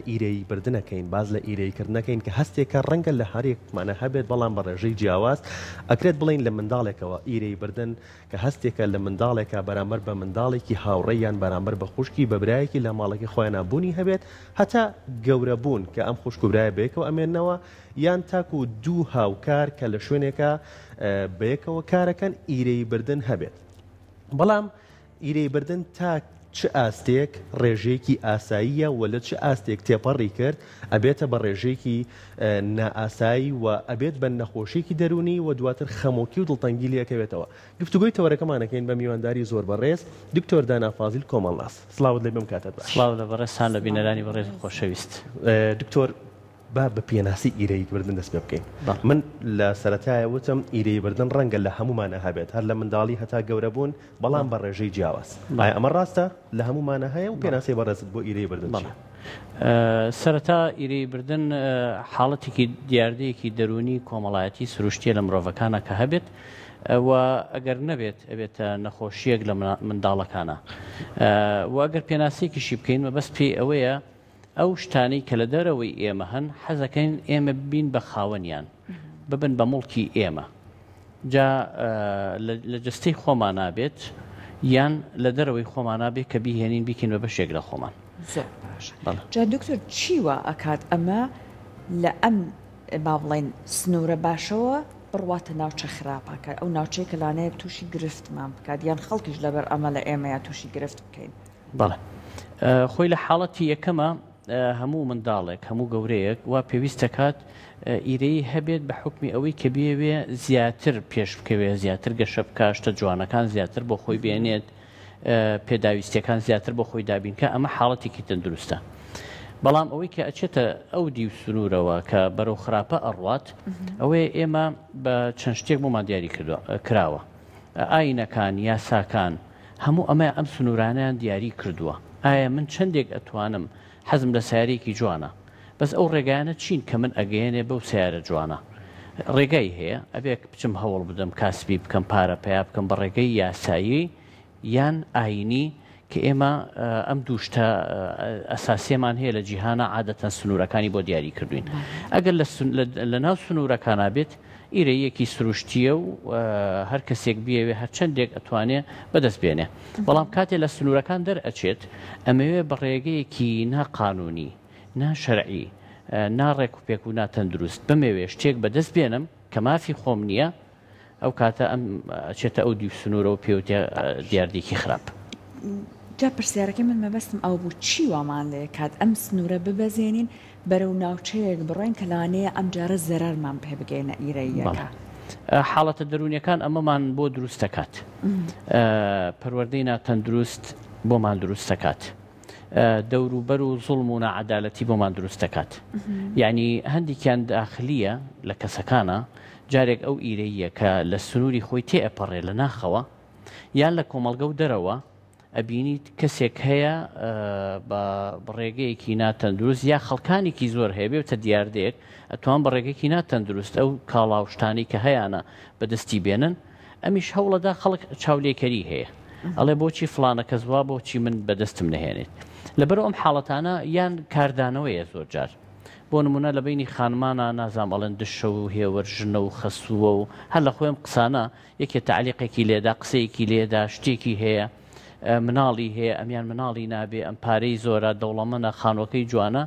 ئیرەی بردنەکەین باز لە ئیرەیکردنەکەین کە هەستێکە ڕەنگە لە هەرێکمانە هەبێت بەڵام بە ڕێژەی جیاواز ئەکرێت بڵین لە منداڵێکەوە ئیرەی بردن کە هەستێکە لە منداڵێکە بەرامبەر بە منداڵێکی هاوڕێیان بەرامبەر بە خوشکی بەبرایەکی لە ماڵێکی خۆیان بوونی هەبێت هەتا گەورەبوون کە ئەم خوشک و برایە بەیەکەوە ئەمێننەوە یان تاکو دوو هاوکار کە لە شوێنێکە بەیەکەوە کارەکەن ئیرەی بردن هەبێت بەڵام ئیرەی بردن تا چ ئاستێک ڕێژەیەکی ئاساییە و لە چ ئاستێک تێپەڕی کرد ئەبێتە بە ڕێژەیەکی نائاسایی و ئەبێت بە نەخۆشیێکی دەرونی و دواتر خەمۆکی و دڵتەنگی لەکەوێتەوە گفتوگوی تەوەرەکەمانەکەین بە میوانداری زۆر بەڕێز دکتۆر دانا فازیل کۆمەڵناس سڵاوت لێ بم کاتت باش سڵاو لە بەڕێستان لە بینەرانی بەڕێز خۆشەویست دکتۆر با بە پێناسی ئیرەی بردن دەست پێ بکەین من لە سەرەتایە وتم ئیرەی بردن ڕەنگە لە هەمومانە هەبێت هەر لە منداڵی هەتا گەورە بوون بەڵام بە ڕێژەی جیاواز ئەمە ڕاستە لە هەمومانە هەیە و پێناسی بەڕێزت بۆ ئیرەی بردن سەرەتا ئیرەی بردن حاڵەتێکی دیاردەیەکی دەرونی کۆمەڵایەتی سروشتیە لە مرۆڤەکانە کە هەبێت و ئەگەر نەبێت ئەبێتە نەخۆشیەک لە منداڵەکانە و ئەگەر پێناسێکیشی بکەین مەبەست پێی ئەوەیە ئەو شتانەی کە لە دەرەوەی ئێمە هەن حەزەکەین ئێمە ببین بە خاوەنیان ببن بە مڵکی ئێمە جا لە جستەی خۆمان نابێت یان لە دەرەوەی خۆمان نابێت کە بیهێنین بیکەین بە بەشێک لە خۆمان زۆر باش جا دکتۆر چیوە ئەکات ئەمە لە ئەم با بڵێن سنوورە باشەوە بڕواتە ناوچە خراپەکە ئەو ناوچەیە کە لانەیە تووشی گرفتمان بکات یان خەڵکیش لەبەر ئەمە لە ئێمەیە تووشی گرفت بکەین بەڵێ خۆی لە حاڵەتی یەکەمە هەموو منداڵێک هەموو گەورەیەک وا پێویستە کات ئیرەی هەبێت بە حکمی ئەوەی کە بێوێ زیاتر پێش بکەوێ زیاتر گەشە بکە شتە جوانەکان زیاتر بۆ خۆی بێنێت پێداویستیەکان زیاتر بۆ خۆی دابینکە ئەمە حاڵەتێکی تەندروستە بەڵام ئەوەی کە ئەچێتە ئەو دی و سنوورەوە کە بەرەو خراپە ئەڕوات ئەوەیە ئێمە بە چەند شتێک بۆمان دیاری کراوە ئاینەکان یاساکان هەموو ئەمە ئەم سنوورانیان دیاری کردووە ئایا من چەندێک ئەتوانم حەزم لە سیارێکی جوانە بەس ئەو ڕێگایانە چین کە من ئەگەیەنێ بەو سیارە جوانە ڕێگای هەیە ئەبێ بچم هەوڵ بدەم کاسبی بکەم پارە پیا بکەم بە ڕێگەی یاسایی یان ئاینی کە ئێمە ئەم دووشتە ئەساسیەمان هەیە لە جیهانە عادەتەن سنوورەکانی بۆ دیاری کردوین ئەگەر لە ناو سنوورەکانە بێت ئیرەیەکی سروشتیە و هەر کەسێک بیاوێ هەر چەندێک ئەتوانێ بەدەست بێنێ بەڵام کاتێ لە سنوورەکان دەرئەچێت ئەمەوێ بە ڕێگەیەکی ناقانونی ناشەرعی ناڕێک و پێک و ناتەندروست بمەوێ شتێک بەدەست بێنم کە مافی خۆم نییە ئەو کاتە ئەم ئەچێتە ئەو دی سنوورە و پێوتێ دیاردێکی خراپ جا پرسیارەکەی من مەبەستم ئەو بوو چی وامان لێ کات ئەم سنوورە ببەزێنین بەرەو ناوچەیەک بڕۆین کە لانەیە ئەم جارە زەرەرمان پێ بگەینە ئیرەیەکە حاڵەتە دەرونیەکان ئەمەمان بۆ دروست دەکات پەروەردەی ناتەندروست بۆمان دروست دەکات دەوروبەر و زوڵم و نەعەدالەتی بۆمان دروست دەکات یعنی هەندێکیان داخلیە لە کەسەکانە جارێک ئەو ئیرەیە کە لە سنووری خۆی تێئەپەڕێ لە ناخەوە یان لە کۆمەڵگە و دەرەوە ئەبینیت کەسێک هەیە بە ڕێگەیەکی ناتەندروست یا خەڵکانێکی زۆر هەیە بێتە دیاردەیەک ئەتوان بە ڕێگەیەکی ناتەندروست ئەو کاڵاوشتانی کە هەیەە بەدەستی بێنن ئەمیش هەوڵەدا خەڵک چاولێکەری هەیە ئەڵێ بۆچی فلانە کەس وا بۆچی من بەدەستم نەهێنێت لەبەر ئەم حاڵەتانە یان کاردانەوەیە زۆر جار بۆ نمونە لە بینی خانمانە نازام ئەڵێن دشە و هێوەرژنە و خەسووە و هەر لە خۆیم قسانە یەکێ تعلیقێکی لێدا قسەیەکی لێدا شتێکی هەیە مناڵی هەیە ئەمیان مناڵی نابێ ئەم پارەی زۆرە دەوڵەمەنە خانوەکەی جوانە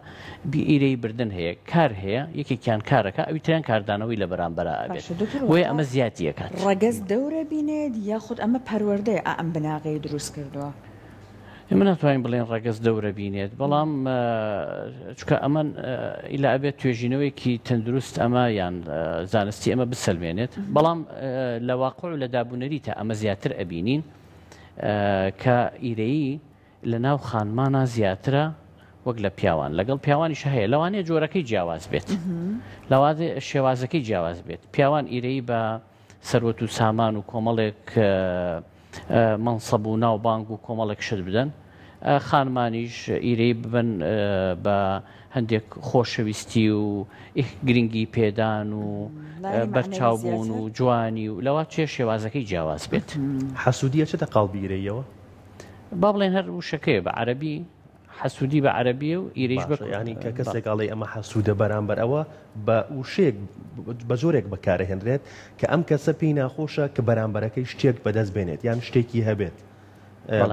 ئیرەی بردن هەیە کار هەیە یەکێکیان کارەکە ئەویتریان کاردانەوەی لە بەرامبەرە ئەبێت وێ ئەمە زیاتیەکات ڕەگەز دەورە بینێت یاخود ئەمە پەروەردەیە ئەم بناغی دروست کردووە من ناتوانین بڵێن ڕەگەز دەورە بینێت بەڵام چکە ئەمە ئیلا ئەبێت توێژینەوەیکی تەندروست ئەمە یان زانستی ئەمە بسەلمێنێت بەڵام لە واقع و لە دابوونەریتە ئەمە زیاتر ئەبینین کە ئیرەیی لە ناو خانمانە زیاترە وەک لە پیاوان لەگەڵ پیاوانیش هەیە لەوانەیە جۆرەکەی جیاواز بێت لەوازێ شێوازەکەی جیاواز بێت پیاوان ئیرەیی بە سەروەت و سامان و کۆمەڵێک مەنسەب و ناوبانگ و کۆمەڵێک شت بدەن خانمانیش ئیرەی ببن بە هەندێک خۆشەویستی و گرنگی پێدان و بەرچاوبوون و جوانی و لەوە چێ شێوازەکەی جیاواز بێت حەسوودیە چێتە قاڵبی ئیرەیەوە با بڵێن هەر وشەکەیە بە عەرەبی حەسوودی بە عەرەبیە و ئیرەیش بە ینی کە کەسێک ئاڵێ ئەمە حەسوودە بەرامبەر ئەوە بە وشێک بە زۆرێک بەکارەهێنرێت کە ئەم کەسە پێی ناخۆشە کە بەرامبەرەکەی شتێک بەدەست بێنێت یان شتێکی هەبێت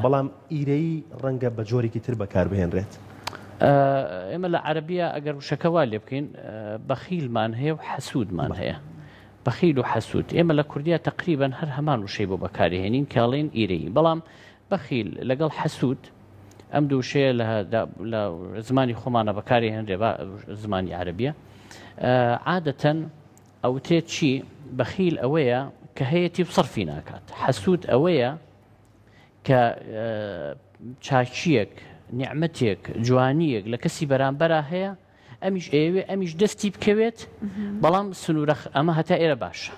بەڵام ئیرەی ڕەنگە بە جۆرێکی تر بەکار بهێنرێت. ئێمە لە عەرەبیە ئەگەر وشەکەوا لێ بکەین بەخیلمان هەیە و حەسوودمان هەیە. بەخیل و حەسوود ئێمە لە کوردیا تقریبان هەر هەمان وشەی بۆ بەکارهێنین کاڵێن ئیرەی بەڵام بەخیل لەگەڵ حەسوود ئەم دوو شەیە لە زمانی خۆمانە بەکاری هێنرێ زمانی عەرەبیە عادەتەن ئەوتێت چی بەخیل ئەوەیە کە هەیەی بصرفی ناکات حەسوود ئەوەیە کە چاکیەک نیعمەتێک جوانیەک لە کەسی بەرامبەرە هەیە ئەمیش ئێوێ ئەمیش دەستی بکەوێت بەڵام سنوورە ئەمە هەتا ئێرە باشە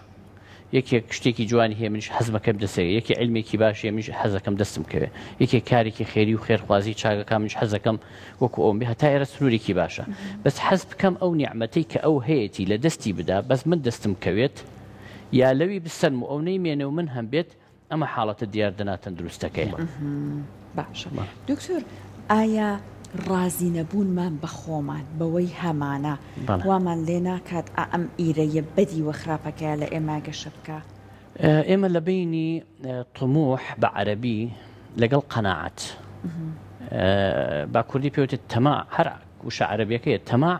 یەکێک شتێکی جوانی هەیە منیش حەزمەکەم دەسەوێت یەکی علمێکی باش منیش حەزەکەم دەستم کەوێت یەکێک کارێکی خێری و خێرخوازی چاکەکە منیش حەزەکەم وەکو ئەوم بێ هەتا ئێرە سنوورێکی باشە بەس حەز بکەم ئەو نیعمەتەی کە ئەو هەیەی لە دەستی بدا بەس من دەستم کەوێت یا لەوی بسەرم و ئەو نەیمێنێ و من هەم بێت ئەمە حاڵەتە دیاردەنا تەندروستەکەیە. باشە دکتۆر ئایا ڕازی نەبوونمان بە خۆمان بەوەی هەمانە وامان لێ ناکات ئەم ئیرەیە بەدی وە خراپەکەیە لە ئێمە گەشە بکە؟ ئێمە لە بینی طموح بە عەرەبی لەگەڵ قەناعەت با کوردی پێوتێت تەماع هەر وشە عەرەبیەکەیە تەماع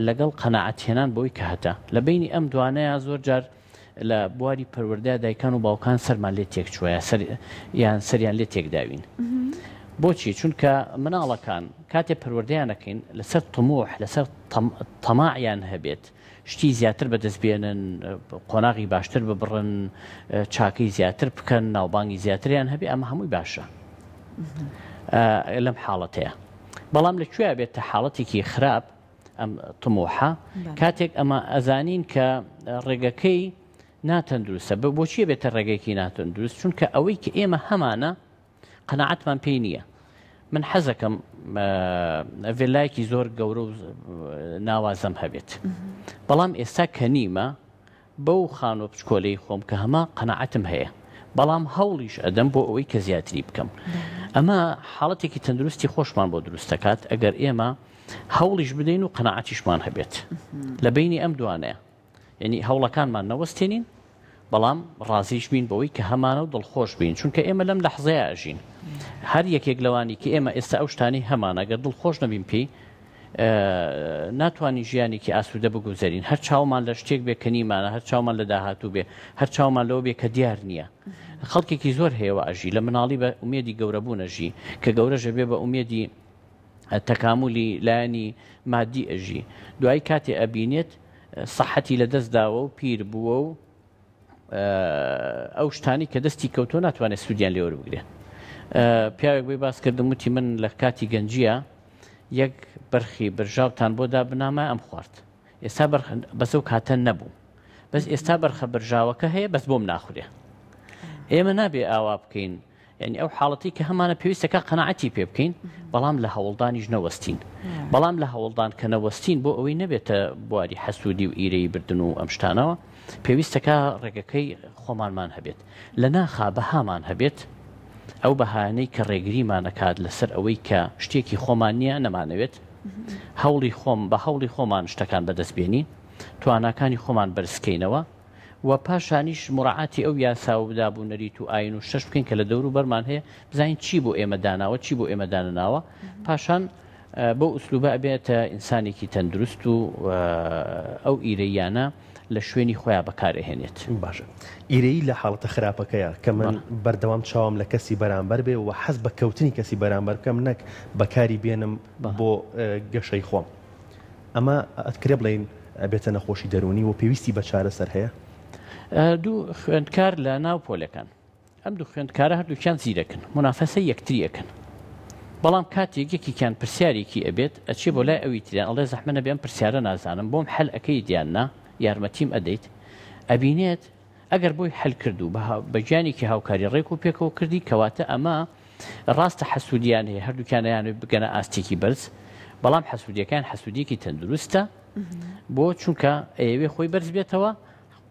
لەگەڵ قەناعەت هێنان بۆی کە هەتا لە بینی ئەم دوانەیە زۆر جار لە بواری پەروەردەیە دایکان و باوکان سەرمان لێ تێک چووە یان سەریان لێ تێکداوین. بۆچی؟ چونکە مناڵەکان کاتێ پەروەردەیانەکەین لەسەر طموح لەسەر تەماعیان هەبێت شتی زیاتر بەدەستبێنن قۆناغی باشتر ببڕن چاکەی زیاتر بکەن ناوبانگی زیاتریان هەبێ ئەمە هەمووی باشە لەم حاڵەتەیە بەڵام لەکوێ بێتە حاڵەتێکی خراپ ئەم طموحە کاتێک ئەمە ئەزانین کە ڕێگەکەی ناتەندروستە بۆچیە بێتە ڕێگەیەکی ناتەندروست چونکە ئەوەی کە ئێمە هەمانە قەناعەتمان پێی نییە من حەزەکەم ڤێلایەکی زۆر گەورە و ناوازەم هەبێت بەڵام ئێستا کە نیمە بەو خانۆ پچکۆلەی خۆم کە هەما قەناعەتم هەیە بەڵام هەوڵیش ئەدەم بۆ ئەوەی کە زیاتری بکەم ئەمە حاڵەتێکی تەندروستی خۆشمان بۆ دروست دەکات ئەگەر ئێمە هەوڵیش بدەین و قەناعەتیشمان هەبێت لە بینی ئەم دوانەیە یعنی هەوڵەکانمان نەوەستێنین بەڵام ڕازیش بین بەوەی کە هەمانە و دڵخۆش بین چونکە ئێمە لەم لەحزەیە ئەژین هەر یەکێک لەوانی کە ئێمە ئێستا ئەو شتانی هەمانە گەر دڵخۆش نەبین پێی ناتوانین ژیانێکی ئاسوودە بگوزەرین هەر چاومان لە شتێک بێ کە نیمانە هەر چاومان لە داهاتوو بێ هەر چاومان لەوە بێ کە دیار نییە خەڵکێکی زۆر هەیەوە ئەژی لە مناڵی بە ئومێدی گەورەبوونەژی کە گەورەژە بێ بە ئومێدی تەکاملی لایەنی مادی ئەژی دوای کاتێ ئەبینێت سەحەتی لە دەستداوە و پیر بووە و ئەو شتانی کە دەستی کەوتۆ ناتوانێت سوودیان لێوە بگرێت پیاوێک بۆی باس کردم وتی من لە کاتی گەنجیە یەک بەرخی برژاوتان بۆ دابنامە ئەم خوارد ئێستا بەسەو کاتە نەبوو بەس ئێستا بەرخە برژاوەکە هەیە بەس بۆم ناخورێ ئێمە نابێ ئاوا بکەین یعنی ئەو حاڵەتی کە هەمانە پێویستەکە قەناعەتی پێ بکەین بەڵام لە هەوڵدانیش نەوەستین بەڵام لە هەوڵدان کە نەوەستین بۆ ئەوەی نەبێتە بواری حەسوودی و ئیرەی بردن و ئەم شتانەوە پێویستەکە ڕێگەکەی خۆمانمان هەبێت لە ناخا بەهامان هەبێت ئەو بەهانەی کە ڕێگریمانەکات لەسەر ئەوەی کە شتێکی خۆمان نییە نەمانەوێت هەوڵی خۆم بە هەوڵی خۆمان شتەکان بەدەستبێنین تواناکانی خۆمان بەرزکەینەوە و پاشانیش مڕعاتی ئەو یاسا و دابوونەریت و ئاین و شەش بکەین کە لە دەور و بەرمان هەیە بزانین چی بۆ ئێمە داناوە چی بۆ ئێمە دانناوە پاشان بۆ ئوسلوبە ئەبێتە ئینسانێکی تەندروست و ئەو ئیرەیانە لە شوێنی خۆیان بەکارهێنێت باشە ئیرەی لە حاڵەتە خراپەکەیە کە من بەردەوام چاوم لە کەسی بەرامبەر بێ و حەز بە کەوتنی کەسی بەرامبەر بکەم نەک بەکاری بێنم بۆ گەشەی خۆم ئەمە ئەتکرێ بڵێن ئەبێتە نەخۆشی دەرونی و پێویستی بە چارەسەر هەیە دوو خوێندکار لە ناو پۆلەکان ئەم دوو خوێندکارە هەردووکیان زیرەکن منافەسە یەکتریەکەن بەڵام کاتێک یەکیان پرسیارێکی ئەبێت ئەچێ بۆ لای ئەوی تریان ئەڵێ زەحمەنە بێم پرسیارە نازانم بۆم حەل ئەەکەی دیاننا یارمەتیم ئەدەیت ئەبینێت ئەگەر بۆی حەل کردو بە گیانێکی هاوکاری ڕێک و پێکەوە کردی کەواتە ئەمە ڕاستە حەسوودیان هەیە هەردووکیانیان بگەنە ئاستێکی بەرز بەڵام حەسوودیەکان حەسوودیەکی تەندروستە بۆ چونکە ئەوێ خۆی بەرز بێتەوە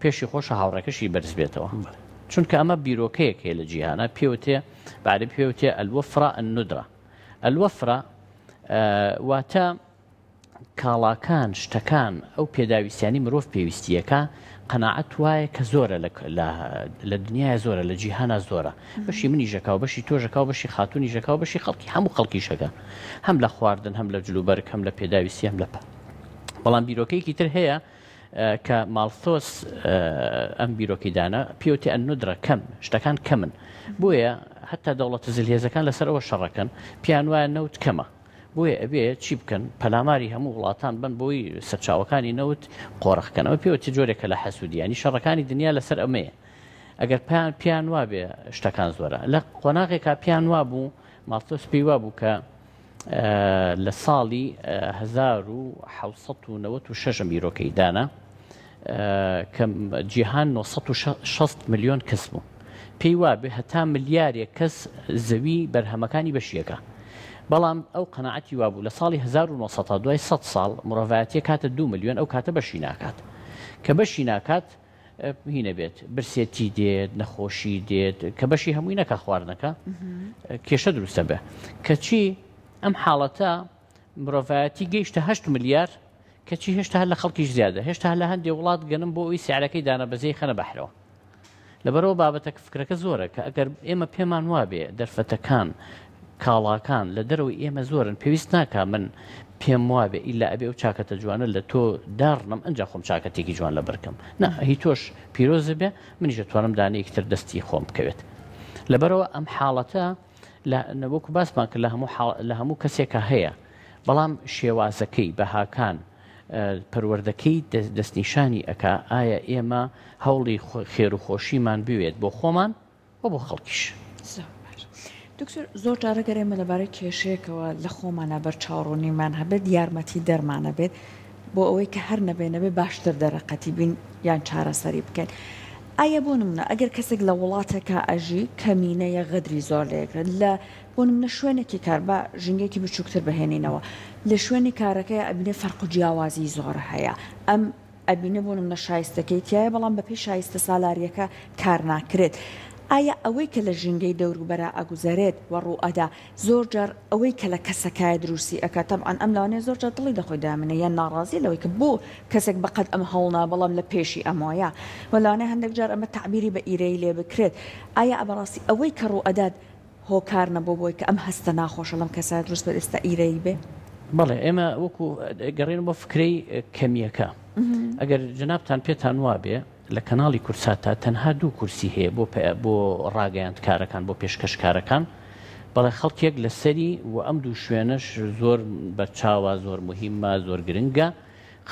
پێشی خۆشە هاوڕێکەشی بەرز بێتەوە چونکە ئەمە بیرۆکەیەک هەیە لە جیهانە پێوتێ بعد پێوتێ ئەلوەفرە ئەنودرە ئەلوەفرە واتە کاڵاکان شتەکان ئەو پێداویستیانی مرۆڤ پێویستیەکە قەناعەت وایە کە زۆرە لە دنیای زۆرە لە جیهانە زۆرە بەشی منی ژەکاو بەشی تۆ ژەکاو بەشی خاتونی ژەکاو بەشی خەڵکی هەموو خەڵکی شەکە هەم لە خواردن هەم لە جلوبەرگ هەم لە پێداویستی هەم لە بەڵام بیرۆکەیەکی تر هەیە کە ماڵثۆس ئەم بیرۆکەیدانە پێوتی ئەنودرە کەم شتەکان کەمن بۆیە هەتا دەوڵەتە زلهێزەکان لەسەر ئەوە شەڕەکەن پیان وایە نەوت کەمە بۆیە ئەبێ چی بکەن پەلاماری هەموو وڵاتان بن بۆی سەرچاوەکانی نەوت قۆڕەخکەن ئەمە پێوەتی جۆرێکە لە حەسوودیانی شەڕەکانی دنیا لەسەر ئەمەیە ئەگەر پیان وابێ شتەکان زۆرە لە قۆناغێکا پیان وابوو ماڵتۆس پێی وابوو کە لە ساڵی 1996 بیرۆکەی دانا کە جیهان 960 ملیۆن کەس بوو پێی وابێ هەتا ملیارێک کەس زەوی بەرهەمەکانی بەشیەکە بەڵام ئەو قەناعەتی وابوو لە ساڵی 1970 دوای 100 ساڵ مرۆڤایەتیە کاتە 2 ملیۆن ئەو کاتە بەشی ناکات کە بەشی ناکات هینە بێت برسێتی دێت نەخۆشی دێت کە بەشی هەمووی نەکە خواردنەکە کێشە دروستە بێ کەچی ئەم حاڵەتە مرۆڤایەتی گەیشتە 8 ملیار کەچی هێشتا هەر لە خەڵکیش زیادە هێشتا هەر لە هەندێک وڵات گەنم بۆ ئەوی سیارەکەی دانەبەزەی خەنە بەحرەوە لەبەرەوە بابەتە فکرەکە زۆرە کە ئەگەر ئێمە پێمان وابێ دەرفەتەکان کاڵاکان لە دەرەوەی ئێمە زۆرن پێویست ناکە من پێم وابێ ئیلا ئەبێ ئەو چاکەتە جوانە لە تۆ داڕنم ئەنجا خۆم چاکەتێکی جوان لە بەرکەم نە هی تۆش پیرۆزە بێ منیش دەتوانم دانەیەکتر دەستی خۆم بکەوێت لەبەرەوە ئەم حاڵەتە وەکو باسمان کرد لە هەموو کەسێکە هەیە بەڵام شێوازەکەی بەهاکان پەروەردەکەی دەستنیشانی ئەکا ئایا ئێمە هەوڵی خێر و خۆشیمان بوێت بۆ خۆمان و بۆ خەڵکیش دکتۆر زۆر جارە گەرێمە لەبارەی کێشەیەکەوە لە خۆمانە بەرچاوڕوونیمان هەبێت یارمەتی دەرمانە بێت بۆ ئەوەی کە هەر نەبێ باشتر دەرەقەتی بین یان چارەسەری بکەین ئایا بۆ نمونە ئەگەر کەسێک لە وڵاتێکە ئەژی کەمینەیە غەدری زۆر لێکرێت لە بۆ نمونە شوێنێکی کار بە ژنگێکی بچووکتر بهێنینەوە لە شوێنی کارەکەی ئەبینێ فەرق و جیاوازی زۆر هەیە ئەم ئەبینێ بۆ نمونە شایستەکەی تایە بەڵام بەپێی شایستە سالاریەکە کار ناکرێت ئایا ئەوەی کە لە ژینگەی دەوروبەرە ئەگوزارێت و ڕوئەدا زۆر جار ئەوەی کە لە کەسەکای دروستی ئەکە تەبعاً ئەم لاوانەیە زۆر جار دڵی دەخۆی دامنە یان ناڕازی لەوەی کە بۆ کەسێک بەقەد ئەم هەوڵنا بەڵام لە پێشی ئەمایە وەلانەیە هەندێک جار ئەمە تعبیری بە ئیرەی لێ بکرێت ئایا ئەبەڕاستی ئەوەی کە ڕوئەدات هۆکار نەبوو بۆی کە ئەم هەستە ناخۆشە لەم کەسە دروست بە ئێستا ئیرەی بێ بەڵێ ئێمە وەکو گەڕێن بۆ فکرەی کەمیەکە ئەگەر جنابتان پێتان وابێ لە کەناڵی کورساتە تەنها 2 کورسی هەیە بۆ ڕاگەیاند کارەکان بۆ پێشکەشکارەکان بەڵێ خەڵکێک لە سەری و ئەم 2 شوێنەش زۆر بەرچاوە زۆر مهمە زۆر گرنگە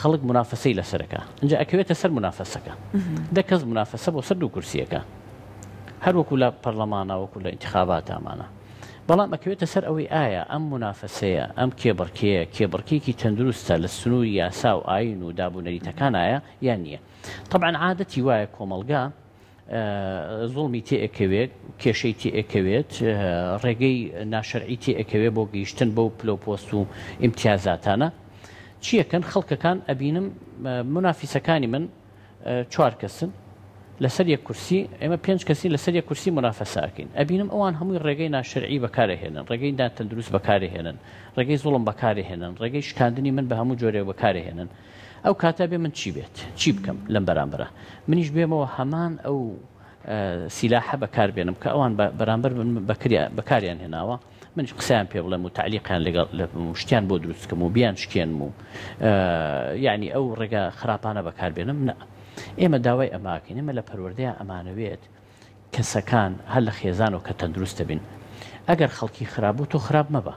خەڵک منافەسەی لەسەرەکە اینجا ئەکەوێتە سەر منافەسەکە دە کەس منافەسە بۆ سەر 2 کورسیەکە هەر وەکو لە پەرلەمانە وەکو لە ئینتیخابات ئامانە بەڵام ئەکەوێتە سەر ئەوەی ئایا ئەم منافەسەیە ئەم کێبڕکێکی تەندروستە لە سنووری یاسا و ئاین و دابوونەریتەکانایە یان نییە طبعاً عادەتی وایە کۆمەلگا زوڵمی تێئەکەوێت کێشەی تێئەکەوێت ڕێگەی ناشەرعی تێئەکەوێت بۆ گەیشتن بەو پلۆپۆست و ئیمتیازاتانە چیەکەن خەڵکەکان ئەبینم منافیسەکانی من 4 کەسن لەسەر یەک کورسی ئێمە 5 کەسی لەسەر یەک کورسی منافەساکەین ئەبینم ئەوان هەمووی ڕێگەی ناشەرعی بەکارهێنن ڕێگەی دادتەندروست بەکارهێنن ڕێگەی زوڵم بەکارهێنن ڕێگەی شکاندنی من بە هەموو جۆرێک بەکارهێنن ئەو کاتە بێ من چی بێت چی بکەم لەم بەرامبرە منیش بێمەوە هەمان ئەو سیلاحە بەکاربێنم کە ئەوان بەرامبەر بەکاریان هێناوە منیش قسەیان پێ بڵێم و تعلیقیان لەگەڵ شتیان بۆ دروستکەم و بیان شکێنم و یعنی ئەو ڕێگە خراپانە بەکاربێنم نە ئێمە داوای ئەماکەین ئێمە لە پەروەردەیە ئەمانەوێت کەسەکان هەر لە خێزان و کە تەندروستە بین ئەگەر خەڵکی خراپبوو تۆ خراپ مەبە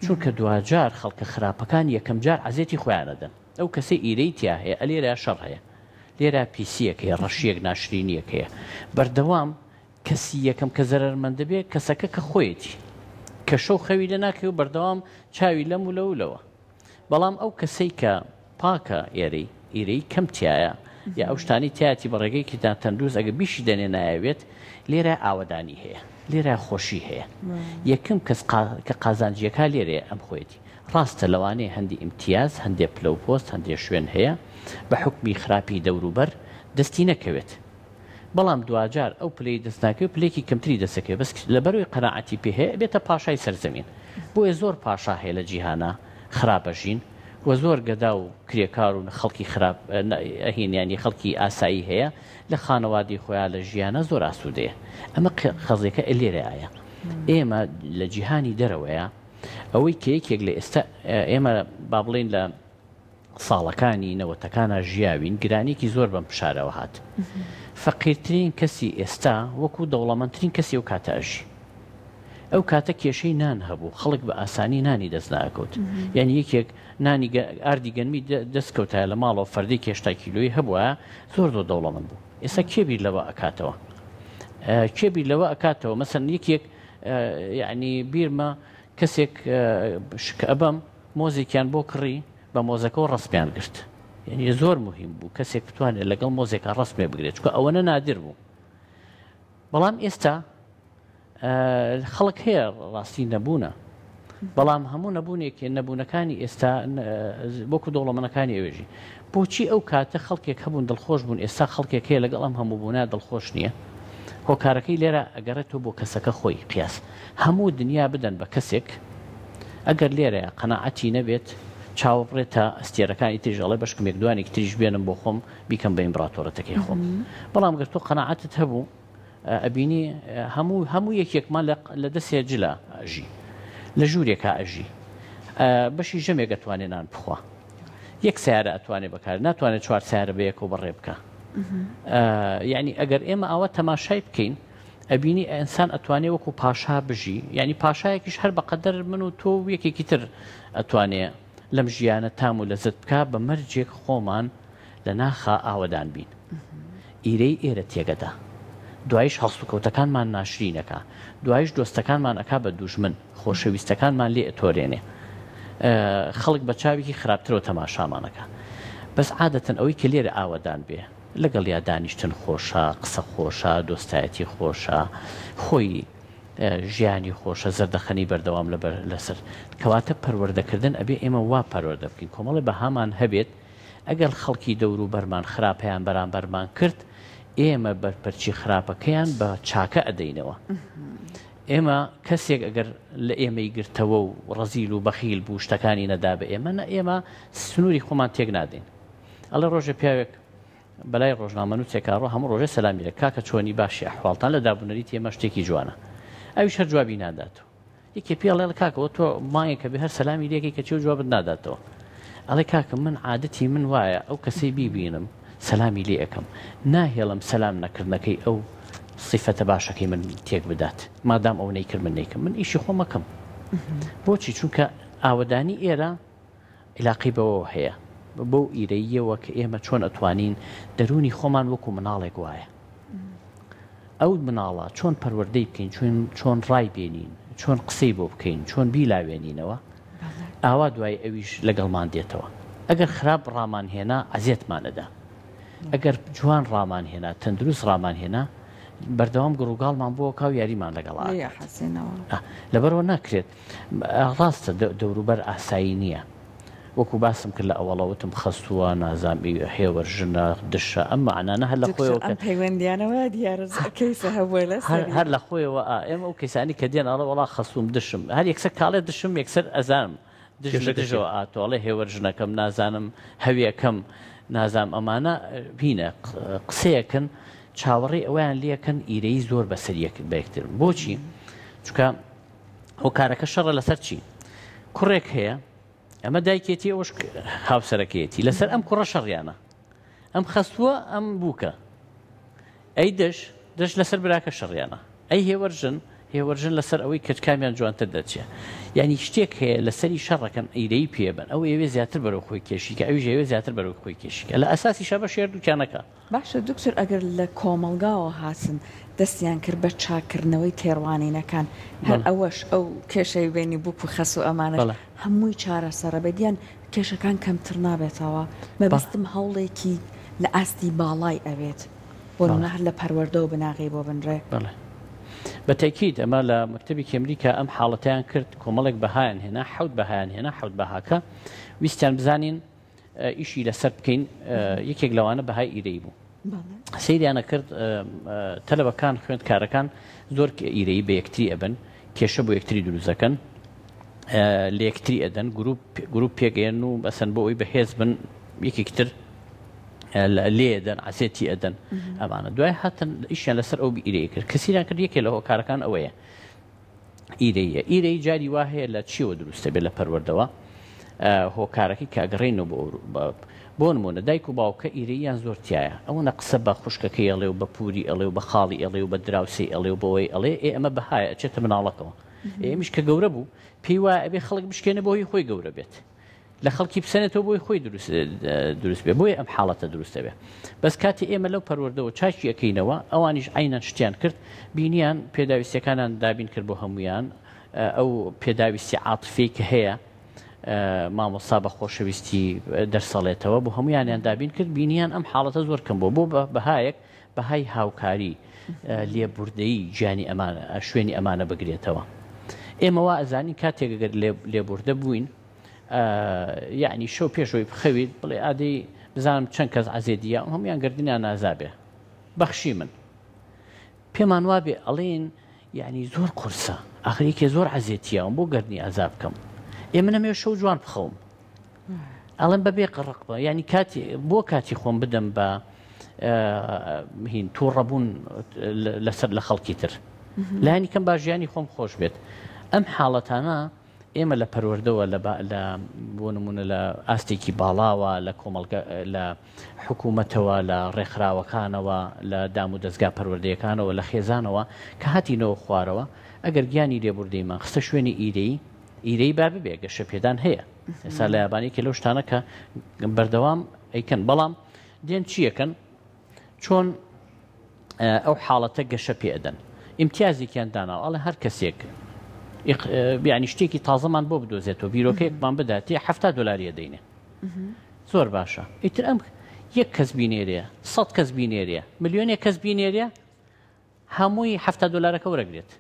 چونکە دوجار خەڵکە خراپەکان یەکەم جار عەزێتی خۆیانەدەن ئەو کەسەی ئیرەی تیا هەیە ئەلێرە شەڕ هەیە لێرە پیسیەک هەیە ڕەشیەک ناشرینیەک هەیە بەردەوام کەسی یەکەم کە زەرەرمەندە بێ کەسەکە کە خۆیەتی کە شەو خەوی لە ناکەی و بەردەوام چاوی لەم و لەولەوە بەڵام ئەو کەسەی کە پاکە ئیرەی کەم تایە یا ئەو شتانی تایەتی بە ڕێگەیەکی تەندروست ئەگە بیشی دەنێ نایەوێت لێرە ئاوەدانی هەیە لێرە خۆشی هەیە یەکەم کەس کە قازانجیەکە لێرەیە ئەم خۆیەتی ڕاستە لەوانەیە هەندی ئیمتیاز هەندێک پلەپۆست هەندێک شوێن هەیە بە حکمی خراپی دەوروبەر دەستی نەکەوێت بەڵام دوجار ئەو پلەی دەستناکەوێت پلێکی کەمتری دەسەکەوێت بەس لەبەرەوەی قەناعەتی پێ هەیە بێتە پاشای سەرزەمین بۆیە زۆر پاشا هەیە لە جیهانە خراپەژین و زۆر گەدا و کرێکار و خەڵکی خراپ ئەهینیانی خەڵکی ئاسایی هەیە لە خانەوادی خۆیان لە ژیانە زۆر ئاسوودەیە ئەمە خەزێکە لێرەیە ئێمە لە جیهانی دەرەوەیە ئەوەی کەیەکێک لە ئێستا ئێمە با بڵێن لە ساڵەکانی نەوەتەکانە ژیاوین گرانێکی زۆر بەم پشارەوە هات فەقیرترین کەسی ئێستا وەکو دەوڵەمەندترین کەسی ئەو کاتەژی ئەو کاتە کێشەی نان هەبوو خەڵک بە ئاسانی نانی دەست ناکەوت یعنی یەکێک نانی ئاردی گەنمی دەستکەوتایە لە ماڵەوە فەردەی کێشتا کیلۆی هەبووە زۆر دەوڵەمەند بوو ئێستا کێبیر لەوە ئەکاتەوە کێبیر لەوە ئەکاتەوە مەسەن یەکێک یعنی بیرمە کەسێک ئەبەم مۆزێکیان بۆ کڕی بە مۆزەکەەوە ڕستمیان گرت یعنی زۆر مهم بوو کەسێک بتوانێت لەگەڵ مۆزێکە ڕستمێ بگرێت چکە ئەوەنە نادر بوو بەڵام ئێستا خەڵک هەیە ڕاستی نەبوونە بەڵام هەموو نەبوونێکی نەبوونەکانی ئێستا وەکو دەوڵەمەندەکانی ئێوێژی بۆچی ئەو کاتە خەڵکێک هەبوون دڵخۆش بوون ئێستا خەڵکێک هەیە لەگەڵ ئەم هەموو بوونە دڵخۆش نییە هۆکارەکەی لێرە ئەگەڕێتەوە بۆ کەسەکە خۆی قیاس هەموو دنیا بدەن بە کەسێک ئەگەر لێرەیە قەناعەتی نەبێت چاوەڕێتە ئەستێرەکانی تریژەڵێ بەشکمێک دوانێک تریش بێنم بۆ خۆم بیکەم بە ئیمبراتۆرەتەکەی خۆم بەڵام گەر تۆ قەناعەتت هەبوو ئەبینی هەموو یەکێکمان لە دەستێ جلە ئەژی لە ژوورێکە ئەژی بەشی ژەمێک ئەتوانێت نان بخوا یەک سیارە ئەتوانێت بەکار ناتوانێت چوار سیارە بە یەکەوە بەڕێ بکە یعنی ئەگەر ئێمە ئەوە تەماشای بکەین ئەبینی ئەنسان ئەتوانێت وەکو پاشا بژی ینی پاشایەکیش هەر بەقەدەر من و تۆ یەکێکی تر ئەتوانێت لەم ژیانە تام و لەزت بکە بە مەرجێک خۆمان لە ناخە ئاوەدان بین ئیرەی ئێرە تێگەدا دوایش هەڵسوکەوتەکانمان ناشرینەکە دوایش دۆستەکانمان ئەکا بە دوژمن خۆشەویستەکانمان لێ ئەتۆرێنێ خەڵک بە چاوێکی خراپترەوە تەماشامانەکە بەس عادەتەن ئەوەی کە لێرە ئاوەدان بێ لەگەڵ یا دانیشتن خۆشە قسە خۆشە دۆستایەتی خۆشە خۆی ژیانی خۆشە زەردەخەنی بەردەوام لەسەر کەواتە پەروەردەکردن ئەبێ ئێمە وا پەروەردە بکەین کۆمەڵی بە هامان هەبێت ئەگەر خەڵکی دەور و بەرمان خراپەیان بەرامبەرمان کرد ئێمە بەرپەرچی خراپەکەیان بە چاکە ئەدەینەوە ئێمە کەسێک ئەگەر لە ئێمەی گرتەوە و ڕەزیل و بەخیل بوو شتەکانی نەدا بە ئێمە ئێمە سنووری خۆمان تێک نادەین ئەڵێ ڕۆژە پیاوێک بەلای ڕۆژنامە نووسێکا ڕۆ هەموو ڕۆژە سەلامی لە کاکە چۆنی باشی ئەحواڵتان لە دابوونەریت ئێمە شتێکی جوانە ئەویش هەر جوابی ناداتەوە یەکێ پێڵێ کاکەوە تۆ مایەکە بە هەر سەلامی لێکی کە چی و جوابت ناداتەوە ئەڵێ کاکە من عادەتی من وایە ئەو کەسەی بیبینم سەلامی لێ ئەەکەم ناهێڵم سەلام نەکردنەکەی ئەو صیفەتە باشەکەی من تێک بدات مادام ئەو نەیکرد من نیکەم من ئیشی خۆمەکەم بۆچی چونکە ئاوەدانی ئێرە علاقی بەوە هەیە بۆ ئیرەیەوە کە ئێمە چۆن ئەتوانین دەرونی خۆمان وەکو مناڵێک وایە ئەو مناڵە چۆن پەروەردەی بکەین چۆن ڕای بێنین چۆن قسەی بۆ بکەین چۆن بیلاوێنینەوە ئاوا دوای ئەویش لەگەڵمان دێتەوە ئەگەر خراپ ڕامان هێنا ئەزیێتمانەدا ئەگەر جوان ڕامان هێنا تەندروست ڕامان هێنا بەردەوام گڕووگاڵمان بۆ کاو یاریمان لەگەڵ لەبەرەوە ناکرێت ڕاستە دەوروبەر ئاسایی نییە وەکو باسم کرد لە ئەوڵەوتم خەستووە نازامی هێوەژنە دشە ئەم معنانە هەر لە خۆیەوە پەیوەندیانەوە دیارەکەیسە هەبووە لە هەر لە خۆیەوە ئێمە ئەو کەسانی کە دێن ئەڵە وڵا خەسووم دشم هەر یەکسەر کاڵێ دشم یەکسەر ئەزانم دژەوە ئاتۆڵێ هێوەژنەکەم نازانم هەویەکەم نازام ئەمانە بینە قسەیەکن چاوەڕێ ئەویان لێکن ئیرەی زۆر بەسەر بەیەکتر بۆچی چونکە هۆکارەکە شەڕە لەسەر چی کوڕێک هەیە ئەمە دایکێتی ئەوش هاوسەرەکەیەتی لەسەر ئەم کوڕە شەڕیانە ئەم خەستووە ئەم بووکە ئەی دەش لەسەر براکە شەڕیانە ئەی هێوەرژن لەسەر ئەوەی کەچکامیان جوانتر دەچێ یعنی شتێک هەیە لەسەری شەڕەکەن ئیرەی پێبن ئەو ئێوێ زیاتر بەرەو خۆی کێشیکە ئەوی ژێوێ زیاتر بەرەو خۆی کێشیکە لە ئەساسی شەبە شێر دووکیانەکە باشە دکتۆر ئەگەر لە کۆمەلگاوە هاتن دەستیان کرد بە چاکردنەوەی تێڕوانینەکان هەر ئەوەش ئەو کێشەی بینی بووک و خەس و ئەمانە هەمووی چارەسەرە بەدیان کێشەکان کەمتر نابێتەوە مەبەستم هەوڵێکی لە ئاستی باڵای ئەوێت بۆ هەر لە پەروەردە و بناغی بۆ بنرێ بەتەکیید ئەمە لە مەکتەبی ئەمریکا ئەم حاڵەتیان کرد کۆمەڵێک بەهایان هێنا حەوت بەهایان هێنا حەوت بەهاکە ویستیان بزانین ئیشی لەسەر بکەین یەکێک لەوانە بەهای ئیرەی بوو سەیریانە کرد تەلەبەکان خوێندکارەکان زۆر ئیرەی بە یەکتری ئەبن کێشە بۆ یەکتری دروست دەکەن لە یەکتری ئەدەن گروپ پێگەێن و بەسەن بۆ ئەوی بەهێز بن یەکێکتر لێدەن عسێتی ئەدەن ئەمانە دوای هاتن ئیشیان لەسەر ئەو ئیرەیە کرد کەسیران کرد یەکێ لە هۆکارەکان ئەوەیە ئیرەی جاری وا هەیە لە چیوە دروستە بێت لە پەروەردەوە هۆکارەکەی کاگەڕێنەوە بۆ نمونە دایک و باوکە ئیرەیان زۆر تایە ئەوەنە قسە بە خوشکەکەی ئەڵێ و بە پووری ئەڵێ و بە خاڵی ئەڵێ و بە دراوسی ئەڵێ و بەوەی ئەڵێ ئەمە بەهایە ئەچێتە مناڵەکەەوە ئێمەش کە گەورە بوو پێی وایە ئەبێ خەڵک بشکێنە بۆی خۆی گەورە بێت لە خەڵکی بسەنێتەوە بۆی خۆی دروست بێ بۆی ئەم حاڵەتە دروستە بێ بەس کاتی ئێمە لەو پەروەردەوە چاکی ئەەکەینەوە ئەوانیش عینەن شتیان کرد بینیان پێداویستەکانان دابین کرد بۆ هەمویان ئەو پێداویستی عاتفەی کە هەیە مامۆستا بە خۆشەویستی دەرسەڵێتەوە بۆ هەمویانیان دابین کرد بینیان ئەم حاڵەتە زۆر کەم بۆ بەهایەک بەهای هاوکاری لێبوردەیی گیانی ئەمانە شوێنی ئەمانە بگرێتەوە ئێمە وا ئەزانین کاتێک ئەگەر لێبوردە بووین یعنی شەو پێشەوەی بخەویت بڵێ ئادەی بزانم چەند کەس عەزێدیە هەمویان گردنیان نازابێ بەخشی من پێمان وابێ ئەڵێن یعنی زۆر قورسە ئاخریکێ زۆر عەزێتیەوە بۆ گردنی ئازاب بکەم ئێمە نەمێ شەو جوان بخەوم ئەڵێن بەبێ قڕق بە ینی بۆ کاتی خۆم بدەم بە هین تووڕەبوون لەسەر لە خەڵکی تر لایانی کەم باژیانی خۆم خۆش بێت ئەم حاڵەتانە ئێمە لە پەروەردەوە لە بۆ نمونە لە ئاستێکی باڵاوە لە کۆمەڵگە لە حکوومەتەوە لە ڕێکخراوەکانەوە لە دام و دەستگا پەروەردەیەکانەوە لە خێزانەوە کە هاتینەوە خوارەوە ئەگەر گیانی لێبوردەیمان خستە شوێنی ئیرەی با ببێ گەشە پێدان هەیە ئێستا لە یابانێکی لەو شتانە کە بەردەوام ئەیکەن بەڵام دێن چیەکەن چۆن ئەو حاڵەتە گەشە پێدەن ئیمتیازێکیان داناوە ئەڵێ هەر کەسێک بیانی شتێکی تازەمان بۆ بدۆزێتەوە بیرۆکەیەکمان بداتێ $70 دەینێ زۆر باشە ئیتر ئەم یەک کەس بینێریە 100 کەس بینێریە ملیۆنێک کەس بینێریە هەمووی $70 وەرەگرێت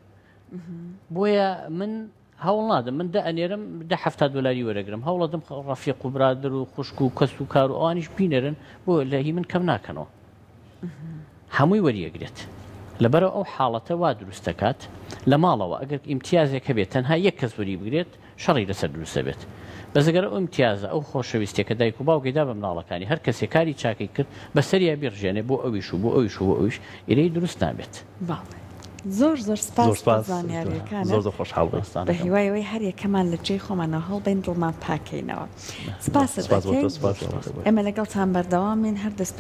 بۆیە من هەوڵ نادەم من ئەنێرم $70 وەرەگرم هەوڵەدەم ڕەفیق و برادر و خوشک و کەس و کار و ئەوانیش بینێرن بۆ لە هی من کەم ناکەنەوە هەمووی وەریەگرێت لەبەرەوە ئەو حاڵەتە وا دروست دەکات لە ماڵەوە ئەگەر ئیمتیازێکە بێت تەنها یەک کەس وەری بگرێت شەڕی لەسەر دروستە بێت بەزگەر ئەو ئیمتیازە ئەو خۆشەویستێکە دایک و باوکیدا بە مناڵەکانی هەر کەسێک کاری چاکەی کرد بەسەریا بیرژێنێ بۆ ئەویش و بۆ ئەویش و بۆ ئەویش ئیرەی دروست نابێت زۆر سپاس زانیاریەکانە زۆر خۆشحاڵ بە هیوایەوەی هەر یەکەمان لە جێی خۆمانە هەڵبێن دڵمان پاکەینەوە سپاس ئێمە لەگەڵتان بەردەوامین هەر دەست